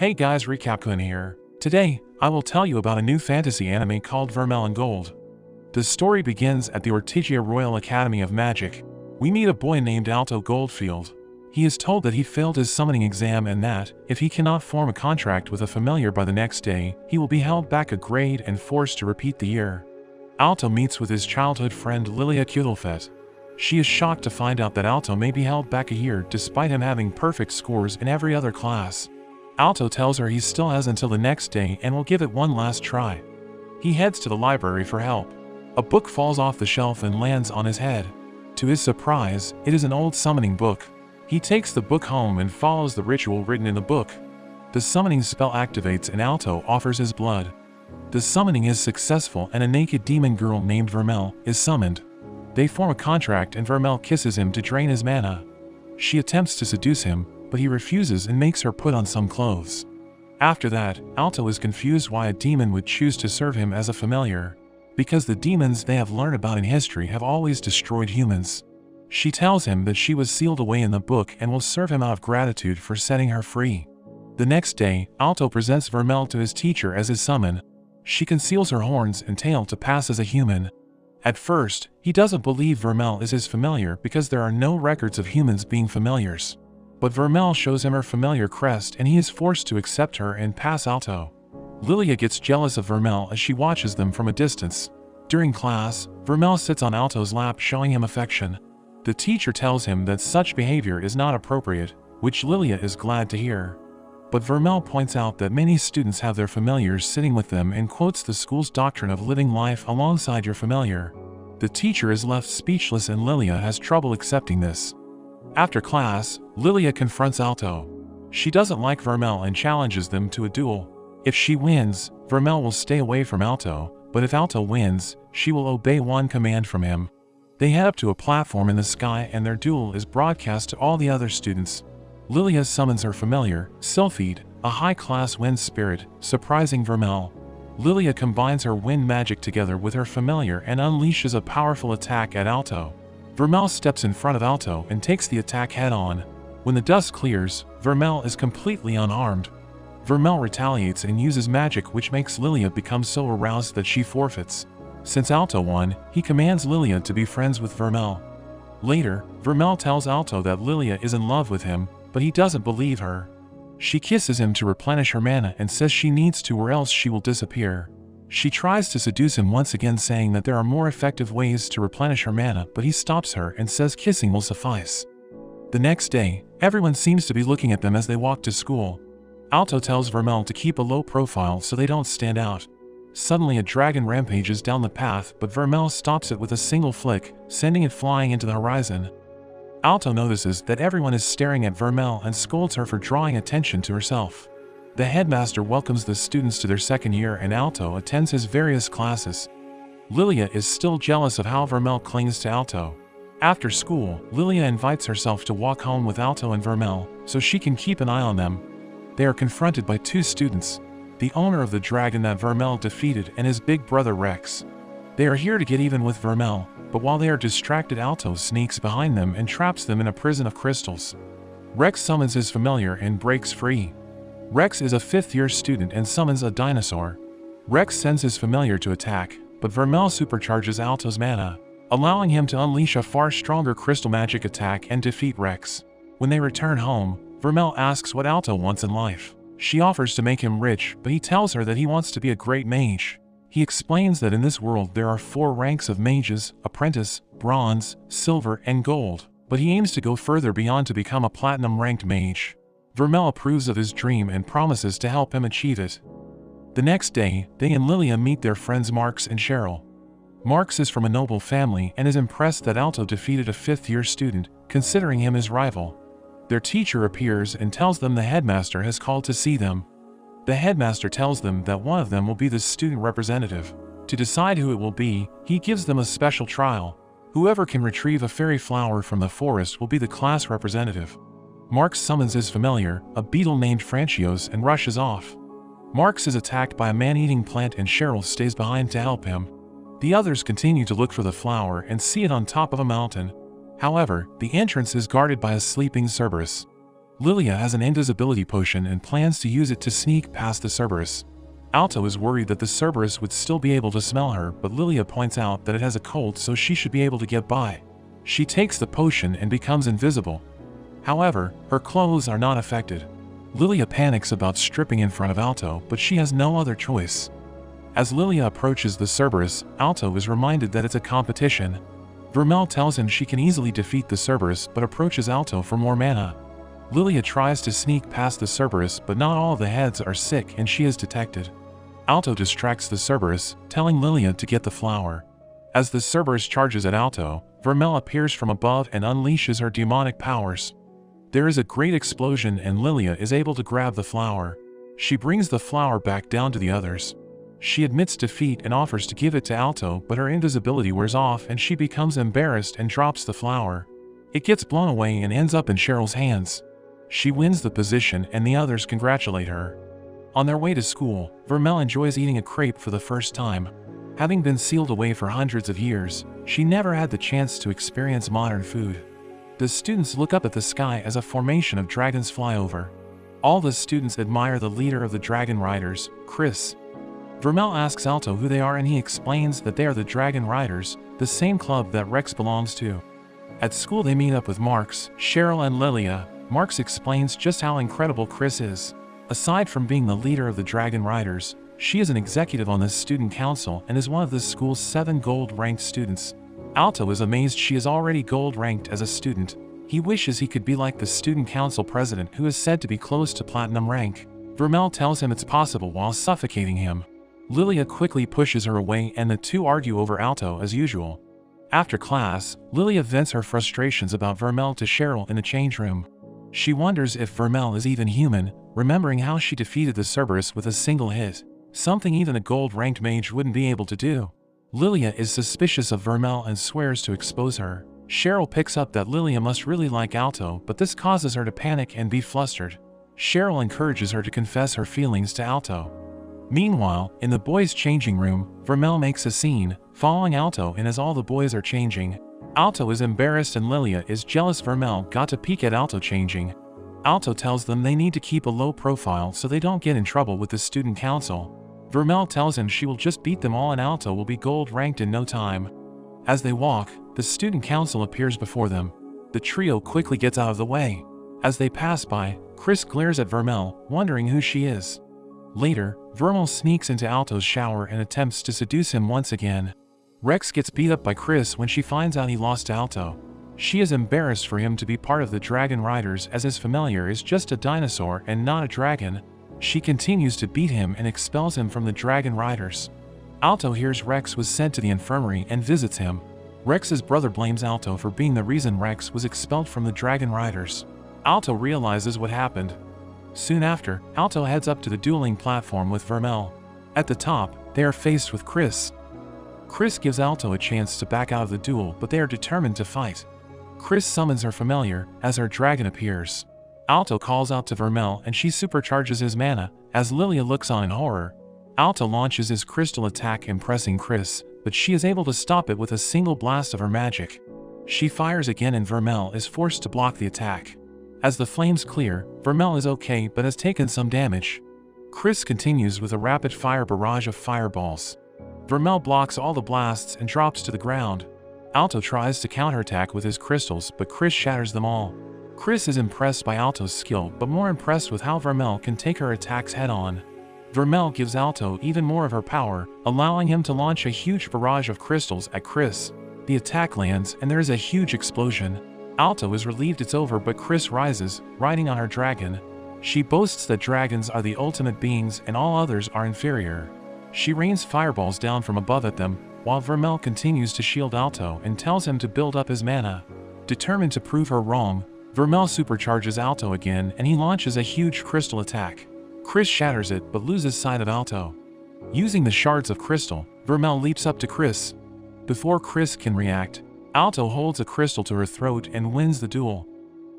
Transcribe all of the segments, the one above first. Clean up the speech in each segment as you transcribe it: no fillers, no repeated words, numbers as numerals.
Hey guys, Recapcoon here. Today, I will tell you about a new fantasy anime called Vermeil and Gold. The story begins at the Ortigia Royal Academy of Magic. We meet a boy named Alto Goldfield. He is told that he failed his summoning exam and that, if he cannot form a contract with a familiar by the next day, he will be held back a grade and forced to repeat the year. Alto meets with his childhood friend Lilia Kudelfet. She is shocked to find out that Alto may be held back a year despite him having perfect scores in every other class. Alto tells her he still has until the next day and will give it one last try. He heads to the library for help. A book falls off the shelf and lands on his head. To his surprise, it is an old summoning book. He takes the book home and follows the ritual written in the book. The summoning spell activates and Alto offers his blood. The summoning is successful and a naked demon girl named Vermeil is summoned. They form a contract and Vermeil kisses him to drain his mana. She attempts to seduce him, but he refuses and makes her put on some clothes. After that, Alto is confused why a demon would choose to serve him as a familiar. Because the demons they have learned about in history have always destroyed humans. She tells him that she was sealed away in the book and will serve him out of gratitude for setting her free. The next day, Alto presents Vermeil to his teacher as his summon. She conceals her horns and tail to pass as a human. At first, he doesn't believe Vermeil is his familiar because there are no records of humans being familiars. But Vermeil shows him her familiar crest and he is forced to accept her and pass Alto. Lilia gets jealous of Vermeil as she watches them from a distance. During class, Vermeil sits on Alto's lap showing him affection. The teacher tells him that such behavior is not appropriate, which Lilia is glad to hear. But Vermeil points out that many students have their familiars sitting with them and quotes the school's doctrine of living life alongside your familiar. The teacher is left speechless and Lilia has trouble accepting this. After class, Lilia confronts Alto. She doesn't like Vermeil and challenges them to a duel. If she wins, Vermeil will stay away from Alto, but if Alto wins, she will obey one command from him. They head up to a platform in the sky and their duel is broadcast to all the other students. Lilia summons her familiar, Sylphide, a high-class wind spirit, surprising Vermeil. Lilia combines her wind magic together with her familiar and unleashes a powerful attack at Alto. Vermeil steps in front of Alto and takes the attack head-on. When the dust clears, Vermeil is completely unarmed. Vermeil retaliates and uses magic which makes Lilia become so aroused that she forfeits. Since Alto won, he commands Lilia to be friends with Vermeil. Later, Vermeil tells Alto that Lilia is in love with him, but he doesn't believe her. She kisses him to replenish her mana and says she needs to or else she will disappear. She tries to seduce him once again saying that there are more effective ways to replenish her mana, but he stops her and says kissing will suffice. The next day, everyone seems to be looking at them as they walk to school. Alto tells Vermeil to keep a low profile so they don't stand out. Suddenly a dragon rampages down the path, but Vermeil stops it with a single flick, sending it flying into the horizon. Alto notices that everyone is staring at Vermeil and scolds her for drawing attention to herself. The headmaster welcomes the students to their second year and Alto attends his various classes. Lilia is still jealous of how Vermeil clings to Alto. After school, Lilia invites herself to walk home with Alto and Vermeil, so she can keep an eye on them. They are confronted by two students, the owner of the dragon that Vermeil defeated and his big brother Rex. They are here to get even with Vermeil, but while they are distracted Alto sneaks behind them and traps them in a prison of crystals. Rex summons his familiar and breaks free. Rex is a fifth-year student and summons a dinosaur. Rex sends his familiar to attack, but Vermeil supercharges Alto's mana, allowing him to unleash a far stronger crystal magic attack and defeat Rex. When they return home, Vermeil asks what Alto wants in life. She offers to make him rich, but he tells her that he wants to be a great mage. He explains that in this world there are 4 ranks of mages: apprentice, bronze, silver, and gold, but he aims to go further beyond to become a platinum-ranked mage. Vermeil approves of his dream and promises to help him achieve it. The next day, they and Lilia meet their friends Marx and Cheryl. Marx is from a noble family and is impressed that Alto defeated a fifth-year student, considering him his rival. Their teacher appears and tells them the headmaster has called to see them. The headmaster tells them that one of them will be the student representative. To decide who it will be, he gives them a special trial. Whoever can retrieve a fairy flower from the forest will be the class representative. Marx summons his familiar, a beetle named Francios, and rushes off. Marx is attacked by a man-eating plant and Cheryl stays behind to help him. The others continue to look for the flower and see it on top of a mountain. However, the entrance is guarded by a sleeping Cerberus. Lilia has an invisibility potion and plans to use it to sneak past the Cerberus. Alto is worried that the Cerberus would still be able to smell her, but Lilia points out that it has a cold, so she should be able to get by. She takes the potion and becomes invisible. However, her clothes are not affected. Lilia panics about stripping in front of Alto, but she has no other choice. As Lilia approaches the Cerberus, Alto is reminded that it's a competition. Vermeil tells him she can easily defeat the Cerberus but approaches Alto for more mana. Lilia tries to sneak past the Cerberus, but not all of the heads are sick and she is detected. Alto distracts the Cerberus, telling Lilia to get the flower. As the Cerberus charges at Alto, Vermeil appears from above and unleashes her demonic powers. There is a great explosion and Lilia is able to grab the flower. She brings the flower back down to the others. She admits defeat and offers to give it to Alto, but her invisibility wears off and she becomes embarrassed and drops the flower. It gets blown away and ends up in Cheryl's hands. She wins the position and the others congratulate her. On their way to school, Vermeil enjoys eating a crepe for the first time. Having been sealed away for hundreds of years, she never had the chance to experience modern food. The students look up at the sky as a formation of dragons fly over. All the students admire the leader of the Dragon Riders, Chris. Vermeil asks Alto who they are and he explains that they are the Dragon Riders, the same club that Rex belongs to. At school they meet up with Marx, Cheryl and Lilia. Marx explains just how incredible Chris is. Aside from being the leader of the Dragon Riders, she is an executive on the student council and is one of the school's 7 gold-ranked students. Alto is amazed she is already gold-ranked as a student. He wishes he could be like the student council president who is said to be close to platinum rank. Vermeil tells him it's possible while suffocating him. Lilia quickly pushes her away and the two argue over Alto as usual. After class, Lilia vents her frustrations about Vermeil to Cheryl in the change room. She wonders if Vermeil is even human, remembering how she defeated the Cerberus with a single hit, something even a gold-ranked mage wouldn't be able to do. Lilia is suspicious of Vermeil and swears to expose her. Cheryl picks up that Lilia must really like Alto, but this causes her to panic and be flustered. Cheryl encourages her to confess her feelings to Alto. Meanwhile, in the boys' changing room, Vermeil makes a scene, following Alto in as all the boys are changing. Alto is embarrassed and Lilia is jealous Vermeil got to peek at Alto changing. Alto tells them they need to keep a low profile so they don't get in trouble with the student council. Vermeil tells him she will just beat them all and Alto will be gold-ranked in no time. As they walk, the student council appears before them. The trio quickly gets out of the way. As they pass by, Chris glares at Vermeil, wondering who she is. Later, Vermeil sneaks into Alto's shower and attempts to seduce him once again. Rex gets beat up by Chris when she finds out he lost to Alto. She is embarrassed for him to be part of the Dragon Riders as his familiar is just a dinosaur and not a dragon. She continues to beat him and expels him from the Dragon Riders. Alto hears Rex was sent to the infirmary and visits him. Rex's brother blames Alto for being the reason Rex was expelled from the Dragon Riders. Alto realizes what happened. Soon after, Alto heads up to the dueling platform with Vermeil. At the top, they are faced with Chris. Chris gives Alto a chance to back out of the duel, but they are determined to fight. Chris summons her familiar as her dragon appears. Alto calls out to Vermeil and she supercharges his mana. As Lilia looks on in horror, Alto launches his crystal attack impressing Chris, but she is able to stop it with a single blast of her magic. She fires again and Vermeil is forced to block the attack. As the flames clear, Vermeil is okay but has taken some damage. Chris continues with a rapid-fire barrage of fireballs. Vermeil blocks all the blasts and drops to the ground. Alto tries to counterattack with his crystals, but Chris shatters them all. Chris is impressed by Alto's skill, but more impressed with how Vermeil can take her attacks head-on. Vermeil gives Alto even more of her power, allowing him to launch a huge barrage of crystals at Chris. The attack lands and there is a huge explosion. Alto is relieved it's over, but Chris rises, riding on her dragon. She boasts that dragons are the ultimate beings and all others are inferior. She rains fireballs down from above at them, while Vermeil continues to shield Alto and tells him to build up his mana. Determined to prove her wrong, Vermeil supercharges Alto again and he launches a huge crystal attack. Chris shatters it but loses sight of Alto. Using the shards of crystal, Vermeil leaps up to Chris. Before Chris can react, Alto holds a crystal to her throat and wins the duel.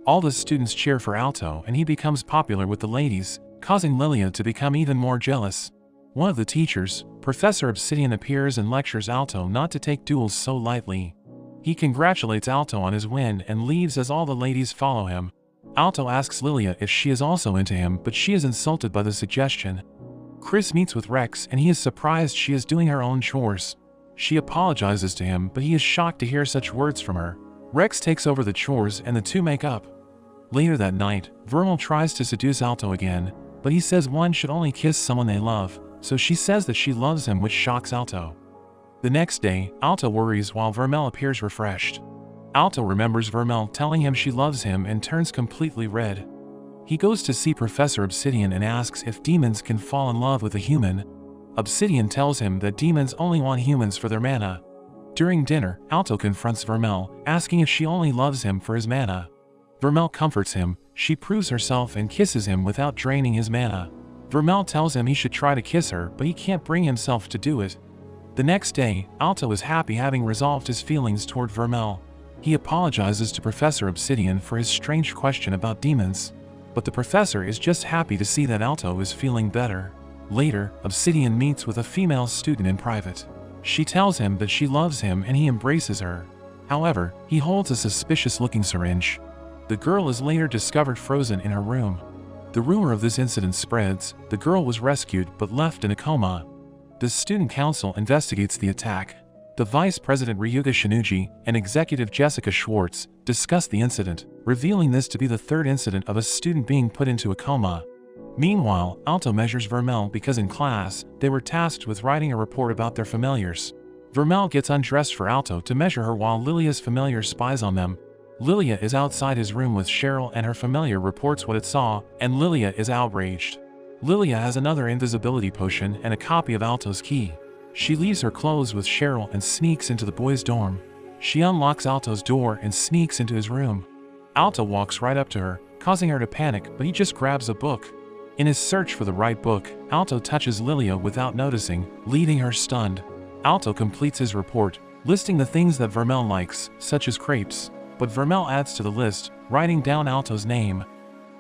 All the students cheer for Alto and he becomes popular with the ladies, causing Lilia to become even more jealous. One of the teachers, Professor Obsidian, appears and lectures Alto not to take duels so lightly. He congratulates Alto on his win and leaves as all the ladies follow him. Alto asks Lilia if she is also into him, but she is insulted by the suggestion. Chris meets with Rex and he is surprised she is doing her own chores. She apologizes to him, but he is shocked to hear such words from her. Rex takes over the chores and the two make up. Later that night, Vermeil tries to seduce Alto again, but he says one should only kiss someone they love, so she says that she loves him, which shocks Alto. The next day, Alto worries while Vermeil appears refreshed. Alto remembers Vermeil telling him she loves him and turns completely red. He goes to see Professor Obsidian and asks if demons can fall in love with a human. Obsidian tells him that demons only want humans for their mana. During dinner, Alto confronts Vermeil, asking if she only loves him for his mana. Vermeil comforts him, she proves herself and kisses him without draining his mana. Vermeil tells him he should try to kiss her, but he can't bring himself to do it. The next day, Alto is happy having resolved his feelings toward Vermeil. He apologizes to Professor Obsidian for his strange question about demons. But the professor is just happy to see that Alto is feeling better. Later, Obsidian meets with a female student in private. She tells him that she loves him and he embraces her. However, he holds a suspicious-looking syringe. The girl is later discovered frozen in her room. The rumor of this incident spreads. The girl was rescued but left in a coma. The student council investigates the attack. The vice president Ryuga Shinuji and executive Jessica Schwartz discuss the incident, revealing this to be the third incident of a student being put into a coma. Meanwhile, Alto measures Vermeil because in class, they were tasked with writing a report about their familiars. Vermeil gets undressed for Alto to measure her while Lilia's familiar spies on them. Lilia is outside his room with Cheryl and her familiar reports what it saw, and Lilia is outraged. Lilia has another invisibility potion and a copy of Alto's key. She leaves her clothes with Cheryl and sneaks into the boys' dorm. She unlocks Alto's door and sneaks into his room. Alto walks right up to her, causing her to panic, but he just grabs a book. In his search for the right book, Alto touches Lilia without noticing, leaving her stunned. Alto completes his report, listing the things that Vermeil likes, such as crepes. But Vermeil adds to the list, writing down Alto's name.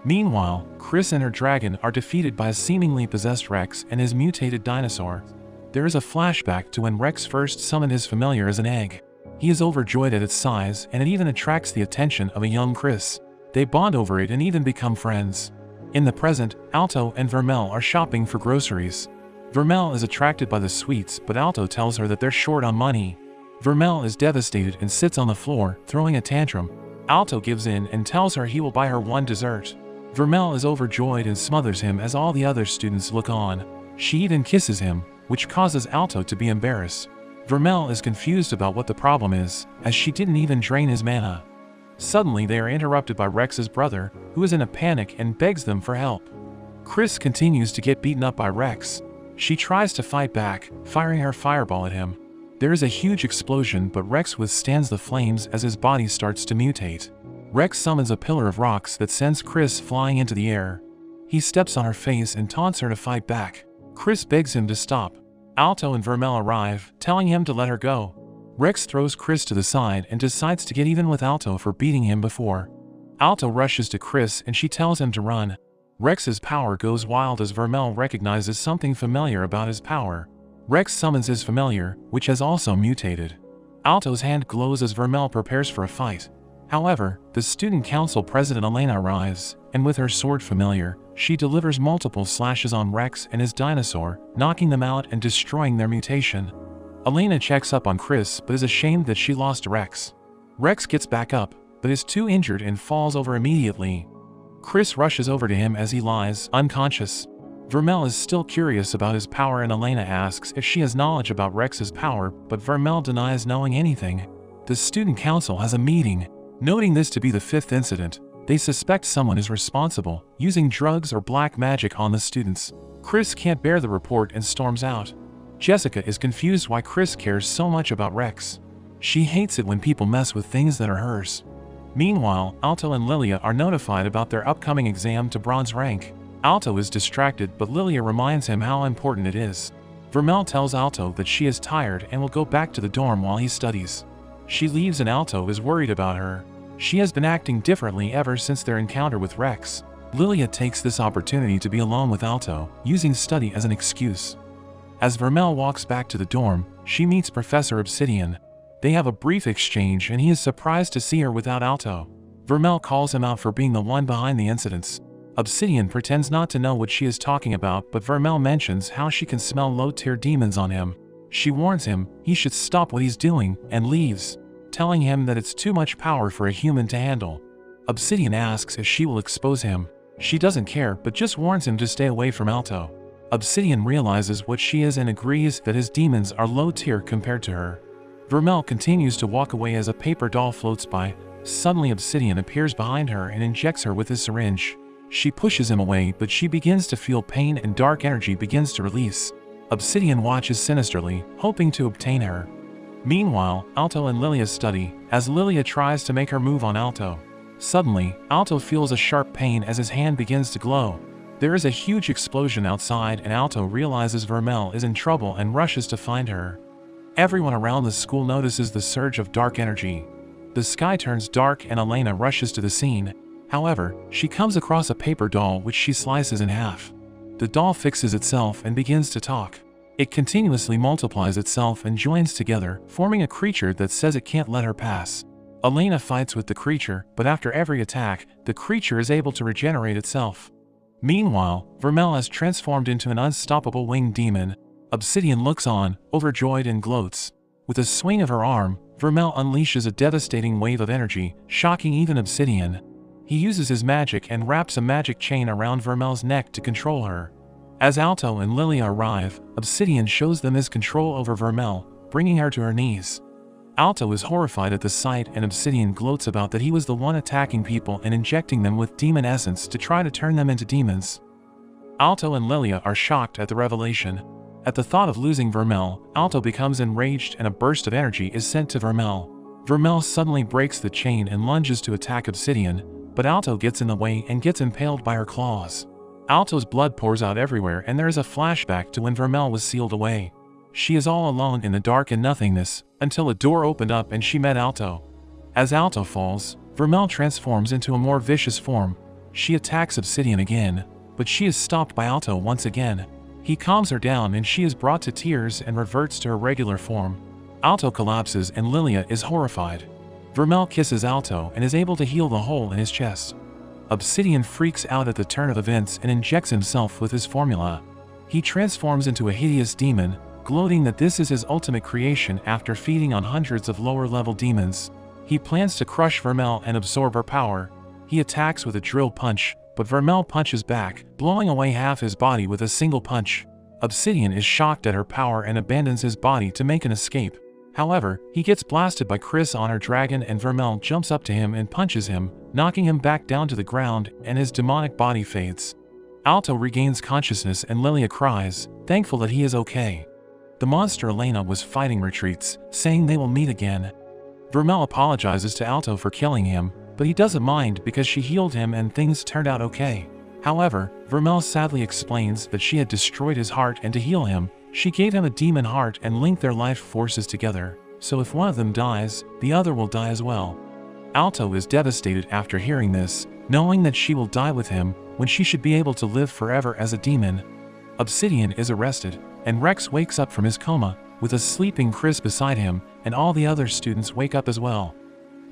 Meanwhile, Chris and her dragon are defeated by a seemingly possessed Rex and his mutated dinosaur. There is a flashback to when Rex first summoned his familiar as an egg. He is overjoyed at its size and it even attracts the attention of a young Chris. They bond over it and even become friends. In the present, Alto and Vermeil are shopping for groceries. Vermeil is attracted by the sweets, but Alto tells her that they're short on money. Vermeil is devastated and sits on the floor, throwing a tantrum. Alto gives in and tells her he will buy her one dessert. Vermeil is overjoyed and smothers him as all the other students look on. She even kisses him, which causes Alto to be embarrassed. Vermeil is confused about what the problem is, as she didn't even drain his mana. Suddenly they are interrupted by Rex's brother, who is in a panic and begs them for help. Chris continues to get beaten up by Rex. She tries to fight back, firing her fireball at him. There is a huge explosion, but Rex withstands the flames as his body starts to mutate. Rex summons a pillar of rocks that sends Chris flying into the air. He steps on her face and taunts her to fight back. Chris begs him to stop. Alto and Vermeil arrive, telling him to let her go. Rex throws Chris to the side and decides to get even with Alto for beating him before. Alto rushes to Chris and she tells him to run. Rex's power goes wild as Vermeil recognizes something familiar about his power. Rex summons his familiar, which has also mutated. Alto's hand glows as Vermeil prepares for a fight. However, the student council president Elena arrives, and with her sword familiar, she delivers multiple slashes on Rex and his dinosaur, knocking them out and destroying their mutation. Elena checks up on Chris but is ashamed that she lost Rex. Rex gets back up, but is too injured and falls over immediately. Chris rushes over to him as he lies, unconscious. Vermeil is still curious about his power and Elena asks if she has knowledge about Rex's power, but Vermeil denies knowing anything. The student council has a meeting. Noting this to be the fifth incident, they suspect someone is responsible, using drugs or black magic on the students. Chris can't bear the report and storms out. Jessica is confused why Chris cares so much about Rex. She hates it when people mess with things that are hers. Meanwhile, Alto and Lilia are notified about their upcoming exam to bronze rank. Alto is distracted, but Lilia reminds him how important it is. Vermeil tells Alto that she is tired and will go back to the dorm while he studies. She leaves and Alto is worried about her. She has been acting differently ever since their encounter with Rex. Lilia takes this opportunity to be alone with Alto, using study as an excuse. As Vermeil walks back to the dorm, she meets Professor Obsidian. They have a brief exchange and he is surprised to see her without Alto. Vermeil calls him out for being the one behind the incidents. Obsidian pretends not to know what she is talking about, but Vermeil mentions how she can smell low-tier demons on him. She warns him he should stop what he's doing and leaves, telling him that it's too much power for a human to handle. Obsidian asks if she will expose him. She doesn't care, but just warns him to stay away from Alto. Obsidian realizes what she is and agrees that his demons are low tier compared to her. Vermeil continues to walk away as a paper doll floats by. Suddenly Obsidian appears behind her and injects her with his syringe. She pushes him away, but she begins to feel pain and dark energy begins to release. Obsidian watches sinisterly, hoping to obtain her. Meanwhile, Alto and Lilia study, as Lilia tries to make her move on Alto. Suddenly, Alto feels a sharp pain as his hand begins to glow. There is a huge explosion outside and Alto realizes Vermeil is in trouble and rushes to find her. Everyone around the school notices the surge of dark energy. The sky turns dark and Elena rushes to the scene. However, she comes across a paper doll which she slices in half. The doll fixes itself and begins to talk. It continuously multiplies itself and joins together, forming a creature that says it can't let her pass. Elena fights with the creature, but after every attack, the creature is able to regenerate itself. Meanwhile, Vermeil has transformed into an unstoppable winged demon. Obsidian looks on, overjoyed and gloats. With a swing of her arm, Vermeil unleashes a devastating wave of energy, shocking even Obsidian. He uses his magic and wraps a magic chain around Vermeil's neck to control her. As Alto and Lilia arrive, Obsidian shows them his control over Vermeil, bringing her to her knees. Alto is horrified at the sight and Obsidian gloats about that he was the one attacking people and injecting them with demon essence to try to turn them into demons. Alto and Lilia are shocked at the revelation. At the thought of losing Vermeil, Alto becomes enraged and a burst of energy is sent to Vermeil. Vermeil suddenly breaks the chain and lunges to attack Obsidian, but Alto gets in the way and gets impaled by her claws. Alto's blood pours out everywhere and there is a flashback to when Vermeil was sealed away. She is all alone in the dark and nothingness, until a door opened up and she met Alto. As Alto falls, Vermeil transforms into a more vicious form. She attacks Obsidian again, but she is stopped by Alto once again. He calms her down and she is brought to tears and reverts to her regular form. Alto collapses and Lilia is horrified. Vermeil kisses Alto and is able to heal the hole in his chest. Obsidian freaks out at the turn of events and injects himself with his formula. He transforms into a hideous demon, gloating that this is his ultimate creation after feeding on hundreds of lower-level demons. He plans to crush Vermeil and absorb her power. He attacks with a drill punch, but Vermeil punches back, blowing away half his body with a single punch. Obsidian is shocked at her power and abandons his body to make an escape. However, he gets blasted by Chris on her dragon and Vermeil jumps up to him and punches him, knocking him back down to the ground, and his demonic body fades. Alto regains consciousness and Lilia cries, thankful that he is okay. The monster Elena was fighting retreats, saying they will meet again. Vermeil apologizes to Alto for killing him, but he doesn't mind because she healed him and things turned out okay. However, Vermeil sadly explains that she had destroyed his heart and to heal him, she gave him a demon heart and linked their life forces together, so if one of them dies, the other will die as well. Alto is devastated after hearing this, knowing that she will die with him when she should be able to live forever as a demon. Obsidian is arrested, and Rex wakes up from his coma, with a sleeping Chris beside him, and all the other students wake up as well.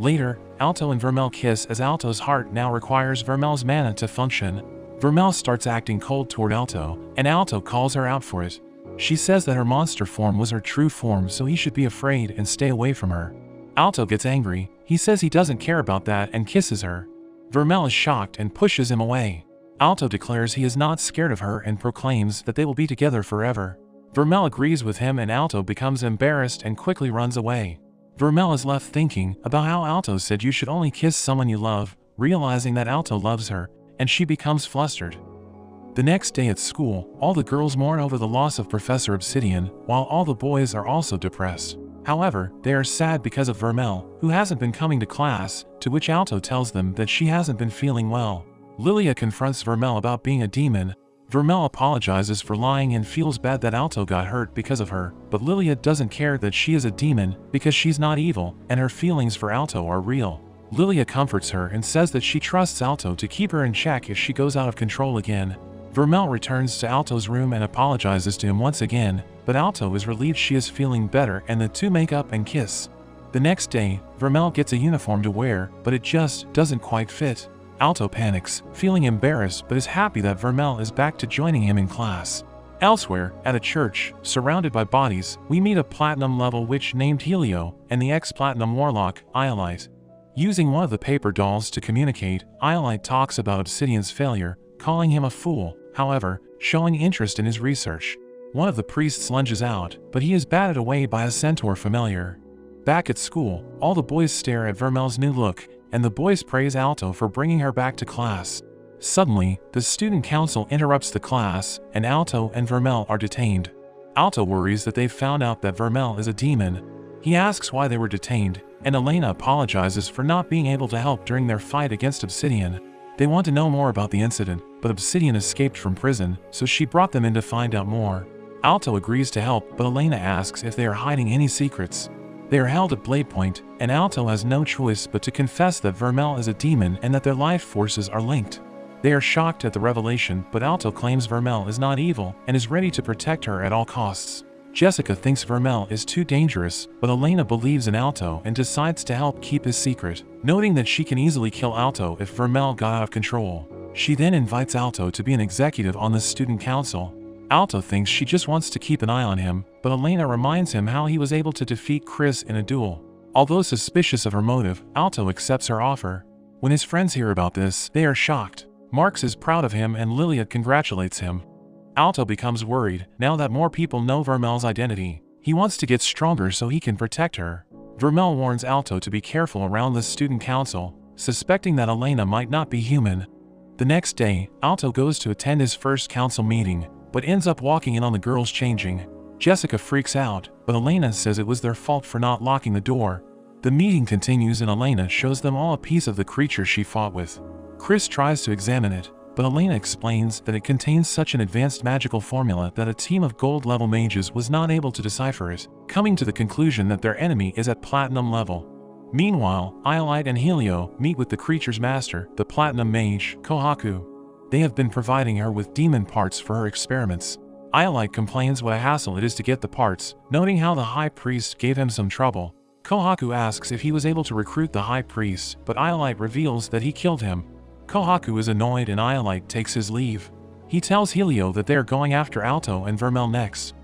Later, Alto and Vermeil kiss as Alto's heart now requires Vermeil's mana to function. Vermeil starts acting cold toward Alto, and Alto calls her out for it. She says that her monster form was her true form, so he should be afraid and stay away from her. Alto gets angry, he says he doesn't care about that and kisses her. Vermeil is shocked and pushes him away. Alto declares he is not scared of her and proclaims that they will be together forever. Vermeil agrees with him and Alto becomes embarrassed and quickly runs away. Vermeil is left thinking about how Alto said you should only kiss someone you love, realizing that Alto loves her, and she becomes flustered. The next day at school, all the girls mourn over the loss of Professor Obsidian, while all the boys are also depressed. However, they are sad because of Vermeil, who hasn't been coming to class, to which Alto tells them that she hasn't been feeling well. Lilia confronts Vermeil about being a demon. Vermeil apologizes for lying and feels bad that Alto got hurt because of her, but Lilia doesn't care that she is a demon because she's not evil, and her feelings for Alto are real. Lilia comforts her and says that she trusts Alto to keep her in check if she goes out of control again. Vermeil returns to Alto's room and apologizes to him once again, but Alto is relieved she is feeling better and the two make up and kiss. The next day, Vermeil gets a uniform to wear, but it just doesn't quite fit. Alto panics, feeling embarrassed but is happy that Vermeil is back to joining him in class. Elsewhere, at a church, surrounded by bodies, we meet a platinum-level witch named Helio and the ex-platinum warlock, Iolite. Using one of the paper dolls to communicate, Iolite talks about Obsidian's failure, calling him a fool, however, showing interest in his research. One of the priests lunges out, but he is batted away by a centaur familiar. Back at school, all the boys stare at Vermeil's new look, and the boys praise Alto for bringing her back to class. Suddenly, the student council interrupts the class, and Alto and Vermeil are detained. Alto worries that they've found out that Vermeil is a demon. He asks why they were detained, and Elena apologizes for not being able to help during their fight against Obsidian. They want to know more about the incident, but Obsidian escaped from prison, so she brought them in to find out more. Alto agrees to help, but Elena asks if they are hiding any secrets. They are held at Blade Point, and Alto has no choice but to confess that Vermeil is a demon and that their life forces are linked. They are shocked at the revelation, but Alto claims Vermeil is not evil and is ready to protect her at all costs. Jessica thinks Vermeil is too dangerous, but Elena believes in Alto and decides to help keep his secret, noting that she can easily kill Alto if Vermeil got out of control. She then invites Alto to be an executive on the student council. Alto thinks she just wants to keep an eye on him, but Elena reminds him how he was able to defeat Chris in a duel. Although suspicious of her motive, Alto accepts her offer. When his friends hear about this, they are shocked. Marx is proud of him and Liliat congratulates him. Alto becomes worried, now that more people know Vermeil's identity. He wants to get stronger so he can protect her. Vermeil warns Alto to be careful around the student council, suspecting that Elena might not be human. The next day, Alto goes to attend his first council meeting, but ends up walking in on the girls changing. Jessica freaks out, but Elena says it was their fault for not locking the door. The meeting continues and Elena shows them all a piece of the creature she fought with. Chris tries to examine it, but Elena explains that it contains such an advanced magical formula that a team of gold-level mages was not able to decipher it, coming to the conclusion that their enemy is at platinum level. Meanwhile, Iolite and Helio meet with the creature's master, the platinum mage, Kohaku. They have been providing her with demon parts for her experiments. Iolite complains what a hassle it is to get the parts, noting how the high priest gave him some trouble. Kohaku asks if he was able to recruit the high priest, but Iolite reveals that he killed him. Kohaku is annoyed and Iolite takes his leave. He tells Helio that they are going after Alto and Vermeil next.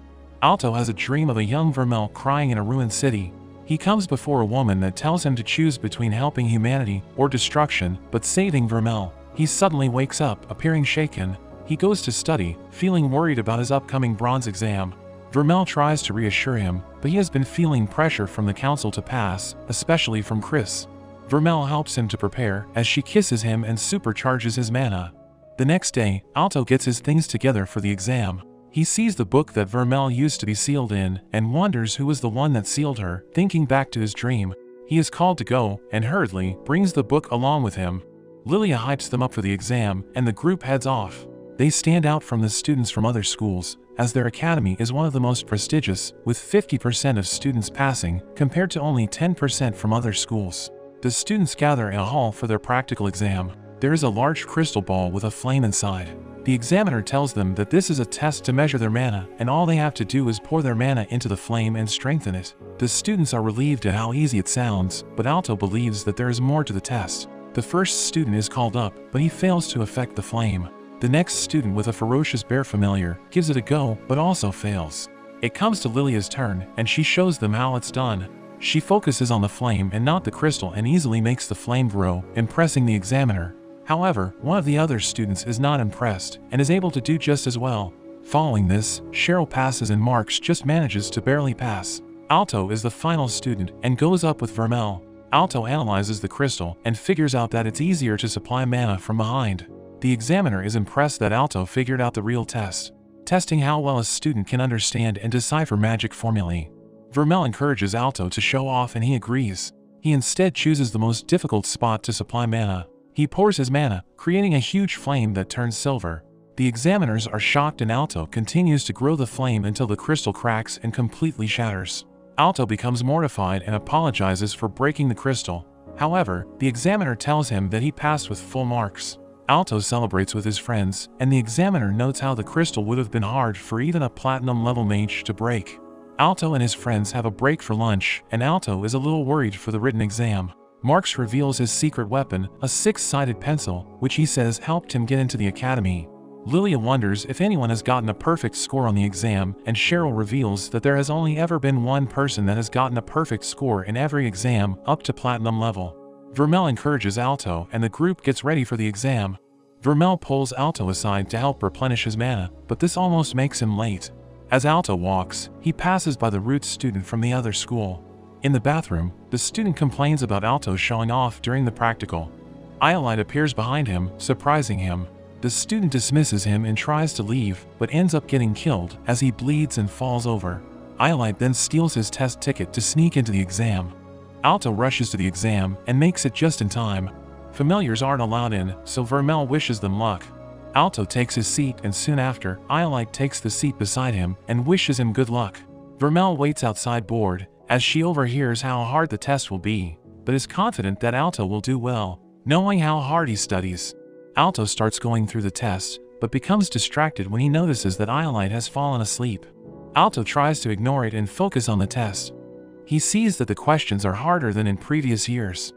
Alto has a dream of a young Vermeil crying in a ruined city. He comes before a woman that tells him to choose between helping humanity or destruction, but saving Vermeil. He suddenly wakes up, appearing shaken. He goes to study, feeling worried about his upcoming bronze exam. Vermeil tries to reassure him, but he has been feeling pressure from the council to pass, especially from Chris. Vermeil helps him to prepare as she kisses him and supercharges his mana. The next day, Alto gets his things together for the exam. He sees the book that Vermeil used to be sealed in and wonders who was the one that sealed her, thinking back to his dream. He is called to go and hurriedly brings the book along with him. Lilia hypes them up for the exam and the group heads off. They stand out from the students from other schools, as their academy is one of the most prestigious, with 50% of students passing, compared to only 10% from other schools. The students gather in a hall for their practical exam. There is a large crystal ball with a flame inside. The examiner tells them that this is a test to measure their mana, and all they have to do is pour their mana into the flame and strengthen it. The students are relieved at how easy it sounds, but Alto believes that there is more to the test. The first student is called up, but he fails to affect the flame. The next student with a ferocious bear familiar gives it a go, but also fails. It comes to Lilia's turn, and she shows them how it's done. She focuses on the flame and not the crystal and easily makes the flame grow, impressing the examiner. However, one of the other students is not impressed, and is able to do just as well. Following this, Cheryl passes and Marx just manages to barely pass. Alto is the final student and goes up with Vermeil. Alto analyzes the crystal and figures out that it's easier to supply mana from behind. The examiner is impressed that Alto figured out the real test, testing how well a student can understand and decipher magic formulae. Vermeil encourages Alto to show off and he agrees. He instead chooses the most difficult spot to supply mana. He pours his mana, creating a huge flame that turns silver. The examiners are shocked and Alto continues to grow the flame until the crystal cracks and completely shatters. Alto becomes mortified and apologizes for breaking the crystal. However, the examiner tells him that he passed with full marks. Alto celebrates with his friends, and the examiner notes how the crystal would have been hard for even a platinum-level mage to break. Alto and his friends have a break for lunch, and Alto is a little worried for the written exam. Marx reveals his secret weapon, a six-sided pencil, which he says helped him get into the academy. Lilia wonders if anyone has gotten a perfect score on the exam, and Cheryl reveals that there has only ever been one person that has gotten a perfect score in every exam, up to platinum level. Vermeil encourages Alto, and the group gets ready for the exam. Vermeil pulls Alto aside to help replenish his mana, but this almost makes him late. As Alto walks, he passes by the Roots student from the other school. In the bathroom, the student complains about Alto showing off during the practical. Iolite appears behind him, surprising him. The student dismisses him and tries to leave, but ends up getting killed as he bleeds and falls over. Iolite then steals his test ticket to sneak into the exam. Alto rushes to the exam and makes it just in time. Familiars aren't allowed in, so Vermeil wishes them luck. Alto takes his seat, and soon after, Iolite takes the seat beside him and wishes him good luck. Vermeil waits outside bored, as she overhears how hard the test will be, but is confident that Alto will do well, knowing how hard he studies. Alto starts going through the test, but becomes distracted when he notices that Iolite has fallen asleep. Alto tries to ignore it and focus on the test. He sees that the questions are harder than in previous years.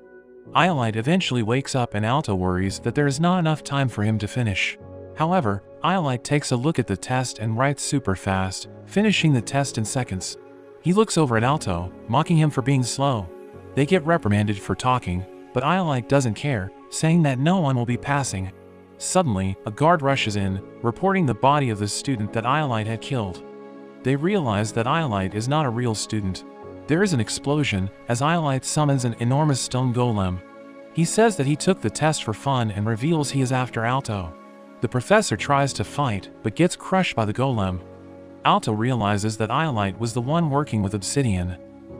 Iolite eventually wakes up, and Alto worries that there is not enough time for him to finish. However, Iolite takes a look at the test and writes super fast, finishing the test in seconds. He looks over at Alto, mocking him for being slow. They get reprimanded for talking, but Iolite doesn't care, saying that no one will be passing. Suddenly, a guard rushes in, reporting the body of the student that Iolite had killed. They realize that Iolite is not a real student. There is an explosion, as Iolite summons an enormous stone golem. He says that he took the test for fun and reveals he is after Alto. The professor tries to fight, but gets crushed by the golem. Alto realizes that Iolite was the one working with obsidian.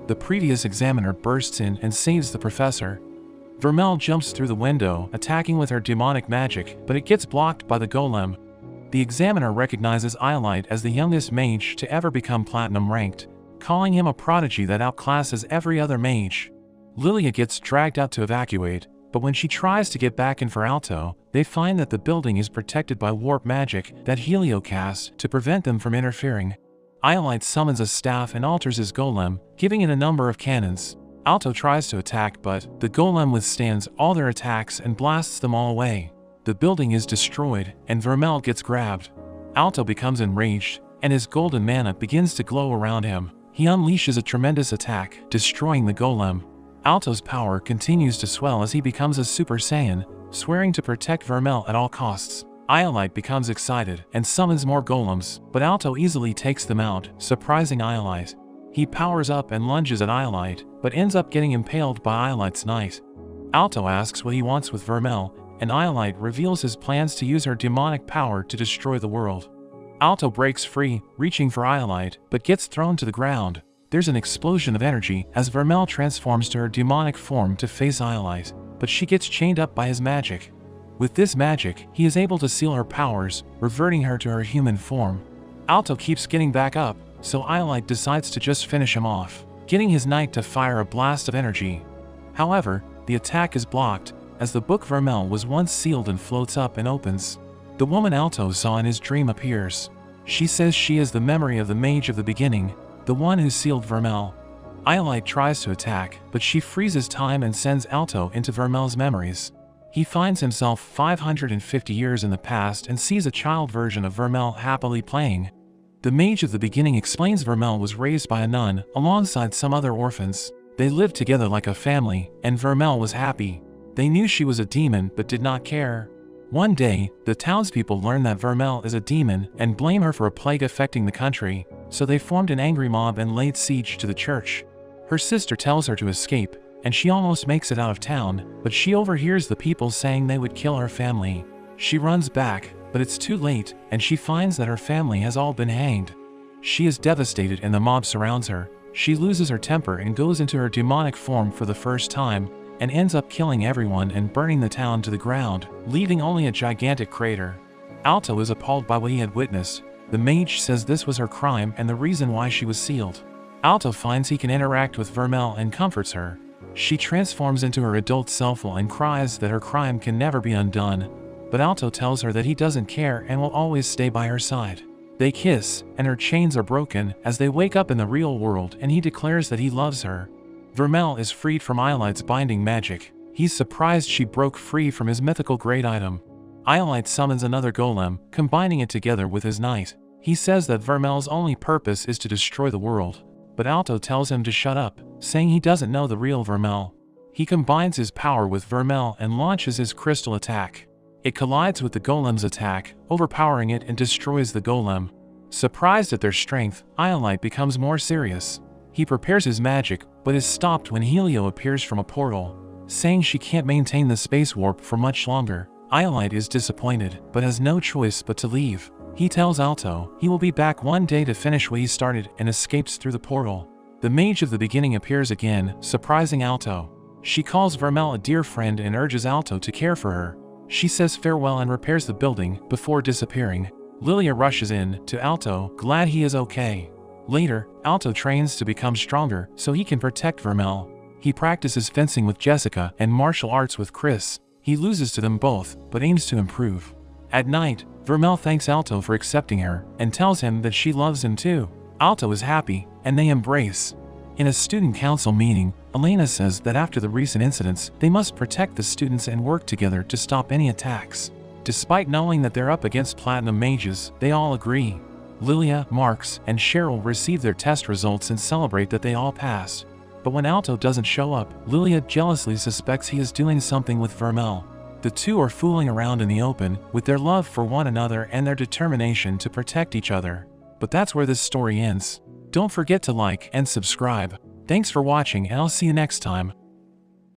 The previous examiner bursts in and saves the professor. Vermeil jumps through the window, attacking with her demonic magic, but it gets blocked by the golem. The examiner recognizes Iolite as the youngest mage to ever become platinum ranked, calling him a prodigy that outclasses every other mage. Lilia gets dragged out to evacuate, but when she tries to get back in for Alto, they find that the building is protected by warp magic that Helio cast to prevent them from interfering. Iolite summons a staff and alters his golem, giving it a number of cannons. Alto tries to attack, but the golem withstands all their attacks and blasts them all away. The building is destroyed, and Vermeil gets grabbed. Alto becomes enraged, and his golden mana begins to glow around him. He unleashes a tremendous attack, destroying the golem. Alto's power continues to swell as he becomes a Super Saiyan, swearing to protect Vermeil at all costs. Iolite becomes excited and summons more golems, but Alto easily takes them out, surprising Iolite. He powers up and lunges at Iolite, but ends up getting impaled by Iolite's knight. Alto asks what he wants with Vermeil, and Iolite reveals his plans to use her demonic power to destroy the world. Alto breaks free, reaching for Iolite, but gets thrown to the ground. There's an explosion of energy as Vermeil transforms to her demonic form to face Iolite, but she gets chained up by his magic. With this magic, he is able to seal her powers, reverting her to her human form. Alto keeps getting back up, so Iolite decides to just finish him off, getting his knight to fire a blast of energy. However, the attack is blocked, as the book Vermeil was once sealed and floats up and opens. The woman Alto saw in his dream appears. She says she is the memory of the mage of the beginning, the one who sealed Vermeil. Iolite tries to attack, but she freezes time and sends Alto into Vermeil's memories. He finds himself 550 years in the past and sees a child version of Vermeil happily playing. The mage of the beginning explains Vermeil was raised by a nun, alongside some other orphans. They lived together like a family, and Vermeil was happy. They knew she was a demon but did not care. One day, the townspeople learn that Vermeil is a demon and blame her for a plague affecting the country, so they formed an angry mob and laid siege to the church. Her sister tells her to escape, and she almost makes it out of town, but she overhears the people saying they would kill her family. She runs back, but it's too late, and she finds that her family has all been hanged. She is devastated and the mob surrounds her. She loses her temper and goes into her demonic form for the first time, and ends up killing everyone and burning the town to the ground, leaving only a gigantic crater. Alto is appalled by what he had witnessed. The mage says this was her crime and the reason why she was sealed. Alto finds he can interact with Vermeil and comforts her. She transforms into her adult self and cries that her crime can never be undone, but Alto tells her that he doesn't care and will always stay by her side. They kiss, and her chains are broken as they wake up in the real world, and he declares that he loves her. Vermeil is freed from Iolite's binding magic. He's surprised she broke free from his mythical great item. Iolite summons another golem, combining it together with his knight. He says that Vermeil's only purpose is to destroy the world, but Alto tells him to shut up, saying he doesn't know the real Vermeil. He combines his power with Vermeil and launches his crystal attack. It collides with the golem's attack, overpowering it and destroys the golem. Surprised at their strength, Iolite becomes more serious. He prepares his magic, but is stopped when Helio appears from a portal, saying she can't maintain the space warp for much longer. Iolite is disappointed, but has no choice but to leave. He tells Alto he will be back one day to finish what he started and escapes through the portal. The mage of the beginning appears again, surprising Alto. She calls Vermeil a dear friend and urges Alto to care for her. She says farewell and repairs the building before disappearing. Lilia rushes in to Alto, glad he is okay. Later, Alto trains to become stronger so he can protect Vermeil. He practices fencing with Jessica and martial arts with Chris. He loses to them both, but aims to improve. At night, Vermeil thanks Alto for accepting her and tells him that she loves him too. Alto is happy, and they embrace. In a student council meeting, Elena says that after the recent incidents, they must protect the students and work together to stop any attacks. Despite knowing that they're up against platinum mages, they all agree. Lilia, Marx, and Cheryl receive their test results and celebrate that they all passed. But when Alto doesn't show up, Lilia jealously suspects he is doing something with Vermeil. The two are fooling around in the open with their love for one another and their determination to protect each other. But that's where this story ends. Don't forget to like and subscribe. Thanks for watching, and I'll see you next time.